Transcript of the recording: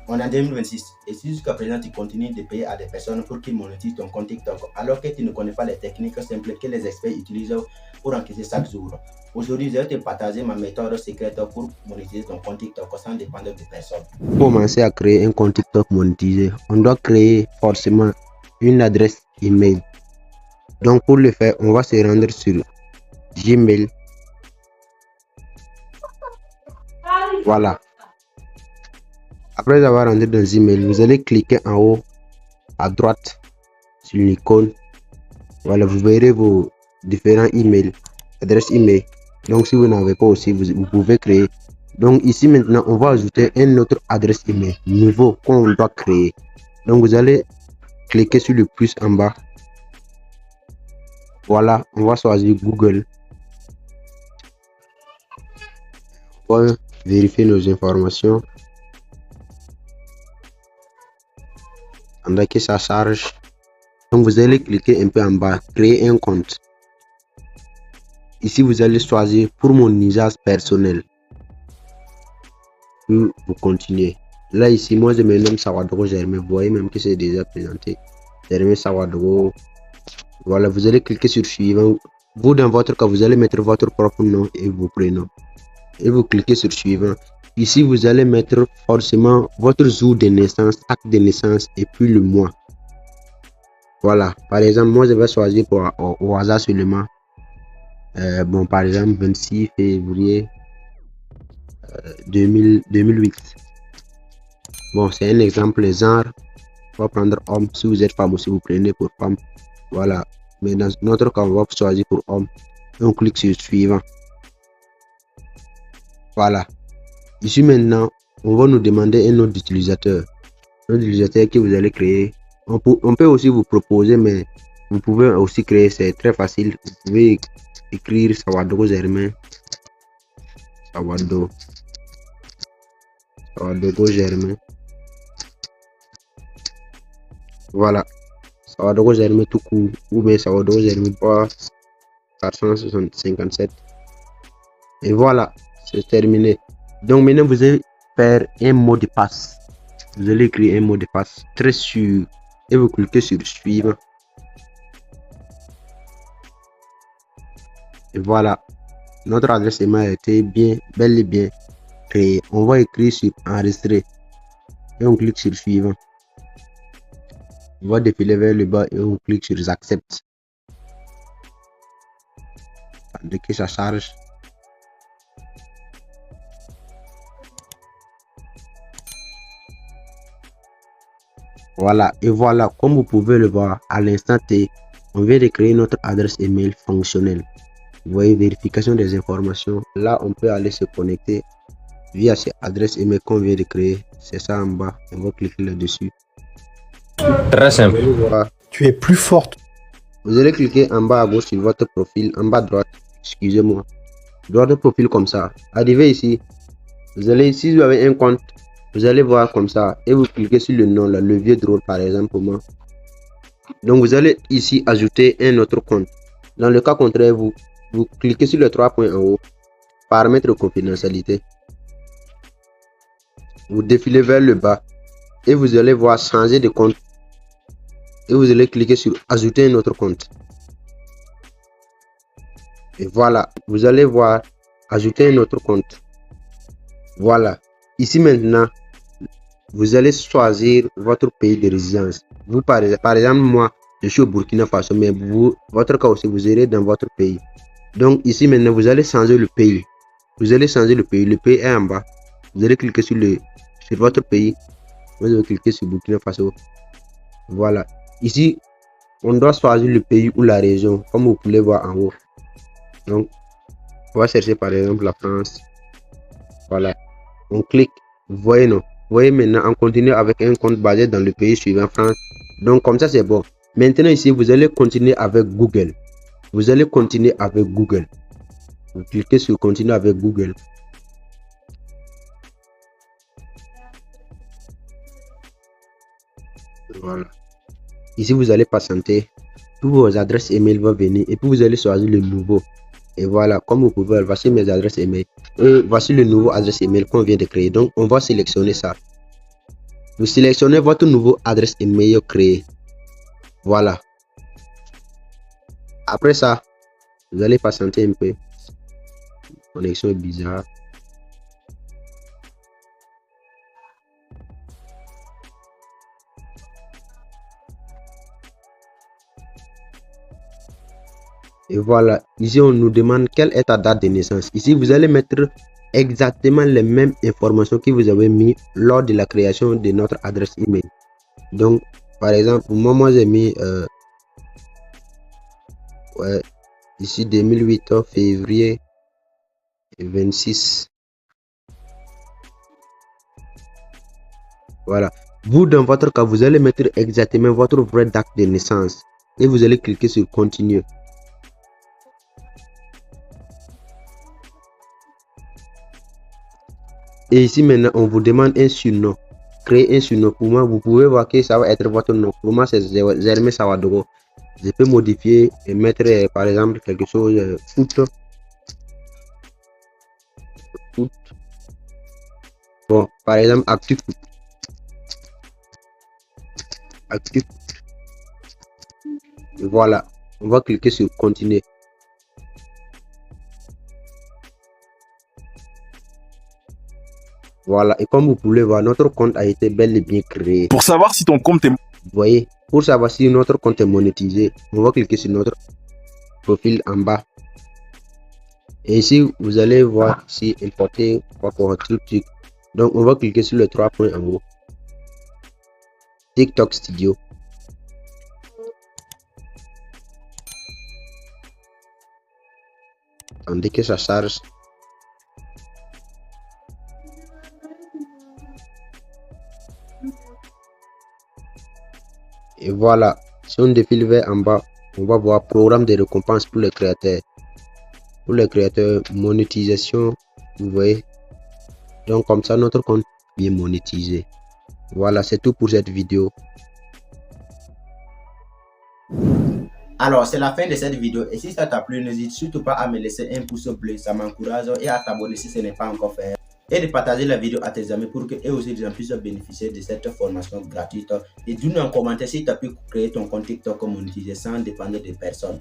On est en 2026 et si jusqu'à présent tu continues de payer à des personnes pour qu'ils monétisent ton compte TikTok alors que tu ne connais pas les techniques simples que les experts utilisent pour encaisser chaque jour. Aujourd'hui, je vais te partager ma méthode secrète pour monétiser ton compte TikTok sans dépendre de personne. Pour commencer à créer un compte TikTok monétisé, on doit créer forcément une adresse email. Donc pour le faire, on va se rendre sur Gmail. Voilà. Après avoir rentré dans Gmail, vous allez cliquer en haut à droite sur l'icône. Voilà, vous verrez vos différents emails, adresses email. Donc si vous n'avez pas aussi, vous pouvez créer. Donc ici maintenant, on va ajouter une autre adresse email nouveau qu'on doit créer. Donc vous allez cliquer sur le plus en bas. Voilà, on va choisir Google. On va vérifier nos informations. Pendant que ça charge. Donc vous allez cliquer un peu en bas, créer un compte. Ici vous allez choisir pour mon usage personnel. Puis vous continuez. Là ici moi je me nomme Sawadoro Germain. Vous voyez même que c'est déjà présenté. Germain Sawadoro. Voilà, vous allez cliquer sur suivant. Vous dans votre cas vous allez mettre votre propre nom et vos prénoms. Et vous cliquez sur suivant. Ici vous allez mettre forcément votre jour de naissance, acte de naissance et puis le mois. Voilà, par exemple moi je vais choisir au hasard seulement. Bon, par exemple 26 février 2008. Bon, c'est un exemple, genre on va prendre homme. Si vous êtes femme aussi vous prenez pour femme. Voilà, mais dans notre cas on va choisir pour homme et on clique sur suivant. Voilà, ici maintenant on va nous demander un nom d'utilisateur, que vous allez créer. On peut aussi vous proposer, mais vous pouvez aussi créer, c'est très facile. Vous pouvez écrire Sawadoro Germain. Sawadoro Germain. Voilà, Sawadoro Germain tout court, ou bien Sawadoro Germain 457. Et voilà, c'est terminé. Donc maintenant vous allez faire un mot de passe. Vous allez écrire un mot de passe très sûr et vous cliquez sur suivant. Et voilà, notre adresse email a été bel et bien créée. On va écrire sur enregistrer et on clique sur suivant. On va défiler vers le bas et on clique sur j'accepte. Dès que ça charge. Voilà, et voilà, comme vous pouvez le voir à l'instant T, on vient de créer notre adresse email fonctionnelle. Vous voyez, vérification des informations. Là, on peut aller se connecter via cette adresse email qu'on vient de créer. C'est ça en bas. On va cliquer là-dessus. Très simple. Tu es plus forte. Vous allez cliquer en bas à gauche sur votre profil, en bas à droite, excusez-moi. Droite de profil comme ça. Arrivez ici. Vous allez, si vous avez un compte, vous allez voir comme ça et vous cliquez sur le nom, là, le vieux drôle par exemple pour moi. Donc vous allez ici ajouter un autre compte. Dans le cas contraire, vous cliquez sur les 3 points en haut, paramètres de confidentialité. Vous défilez vers le bas et vous allez voir changer de compte. Et vous allez cliquer sur ajouter un autre compte. Et voilà, vous allez voir ajouter un autre compte. Voilà, ici maintenant, vous allez choisir votre pays de résidence. Vous, par exemple, moi, je suis au Burkina Faso, mais votre cas aussi, vous irez dans votre pays. Donc ici maintenant, vous allez changer le pays. Vous allez changer le pays. Le pays est en bas. Vous allez cliquer sur votre pays. Vous allez cliquer sur Burkina Faso. Voilà. Ici, on doit choisir le pays ou la région, comme vous pouvez voir en haut. Donc, on va chercher par exemple la France. Voilà. On clique. Vous voyez, non? Vous voyez maintenant, on continue avec un compte basé dans le pays suivant, France. Donc, comme ça, c'est bon. Maintenant, ici, vous allez continuer avec Google. Vous allez continuer avec Google. Vous cliquez sur continuer avec Google. Voilà. Ici, vous allez patienter. Toutes vos adresses email vont venir et puis vous allez choisir le nouveau. Et voilà, comme vous pouvez voir, voici mes adresses email. Et voici le nouveau adresse email qu'on vient de créer. Donc, on va sélectionner ça. Vous sélectionnez votre nouveau adresse email créée. Voilà. Après ça, vous allez patienter un peu. Connexion est bizarre. Et voilà, ici on nous demande quelle est ta date de naissance. Ici vous allez mettre exactement les mêmes informations que vous avez mis lors de la création de notre adresse email. Donc par exemple, moi j'ai mis ici 2008 février 26. Voilà. Vous, dans votre cas, vous allez mettre exactement votre vraie date de naissance et vous allez cliquer sur continuer. Et ici maintenant, on vous demande un surnom. Créer un surnom. Pour moi, vous pouvez voir que ça va être votre nom. Pour moi, c'est Zerme Sawadogo. Je peux modifier et mettre par exemple quelque chose foot. Bon, par exemple, actif. Actif. Voilà, on va cliquer sur continuer. Voilà, et comme vous pouvez voir, notre compte a été bel et bien créé. Pour savoir si ton compte est... Vous voyez, pour savoir si notre compte est monétisé, on va cliquer sur notre profil en bas. Et ici, vous allez voir si importer quoi truc. Donc, on va cliquer sur les 3 points en haut. TikTok Studio. Attendez que ça charge. Et voilà, si on défile vers en bas, on va voir programme de récompense pour les créateurs. Pour les créateurs, monétisation, vous voyez. Donc comme ça, notre compte est bien monétisé. Voilà, c'est tout pour cette vidéo. Alors, c'est la fin de cette vidéo et si ça t'a plu, n'hésite surtout pas à me laisser un pouce bleu, ça m'encourage, et à t'abonner si ce n'est pas encore fait. Et de partager la vidéo à tes amis pour qu'eux aussi puissent bénéficier de cette formation gratuite. Et dis-nous en commentaire si tu as pu créer ton compte TikTok monétisé sans dépendre de personne.